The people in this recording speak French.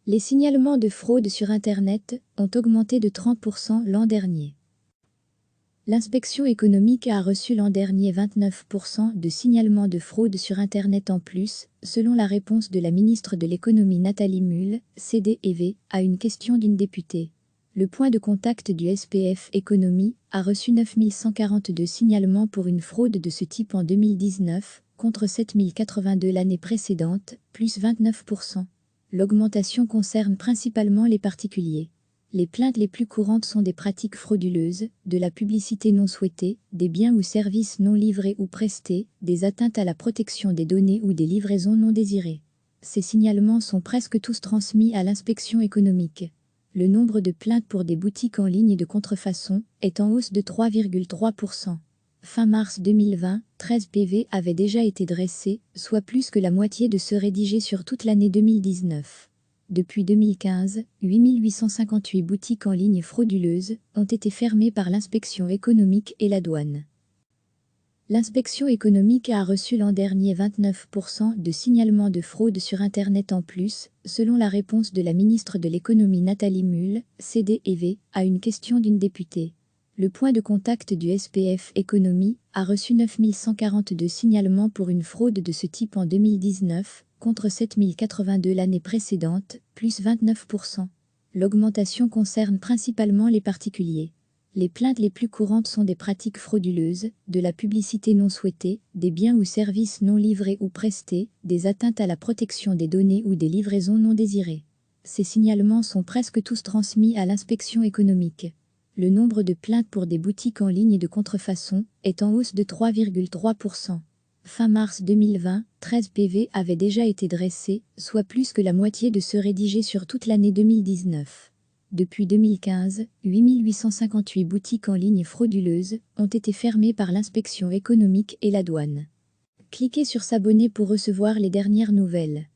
Les signalements de fraude sur Internet ont augmenté de 30% l'an dernier. L'inspection économique a reçu l'an dernier 29% de signalements de fraude sur Internet en plus, selon la réponse de la ministre de l'économie Nathalie Mühl, CDEV, à une question d'une députée. Le point de contact du SPF Économie a reçu 9142 signalements pour une fraude de ce type en 2019, contre 7082 l'année précédente, plus 29%. L'augmentation concerne principalement les particuliers. Les plaintes les plus courantes sont des pratiques frauduleuses, de la publicité non souhaitée, des biens ou services non livrés ou prestés, des atteintes à la protection des données ou des livraisons non désirées. Ces signalements sont presque tous transmis à l'inspection économique. Le nombre de plaintes pour des boutiques en ligne de contrefaçon est en hausse de 3,3%. Fin mars 2020, 13 PV avaient déjà été dressés, soit plus que la moitié de ceux rédigés sur toute l'année 2019. Depuis 2015, 8858 boutiques en ligne frauduleuses ont été fermées par l'inspection économique et la douane. L'inspection économique a reçu l'an dernier 29% de signalements de fraude sur Internet en plus, selon la réponse de la ministre de l'économie Nathalie Mühl, CDEV, à une question d'une députée. Le point de contact du SPF Économie a reçu 9142 signalements pour une fraude de ce type en 2019, contre 7082 l'année précédente, plus 29%. L'augmentation concerne principalement les particuliers. Les plaintes les plus courantes sont des pratiques frauduleuses, de la publicité non souhaitée, des biens ou services non livrés ou prestés, des atteintes à la protection des données ou des livraisons non désirées. Ces signalements sont presque tous transmis à l'inspection économique. Le nombre de plaintes pour des boutiques en ligne de contrefaçon est en hausse de 3,3%. Fin mars 2020, 13 PV avaient déjà été dressés, soit plus que la moitié de ceux rédigés sur toute l'année 2019. Depuis 2015, 8858 boutiques en ligne frauduleuses ont été fermées par l'inspection économique et la douane. Cliquez sur s'abonner pour recevoir les dernières nouvelles.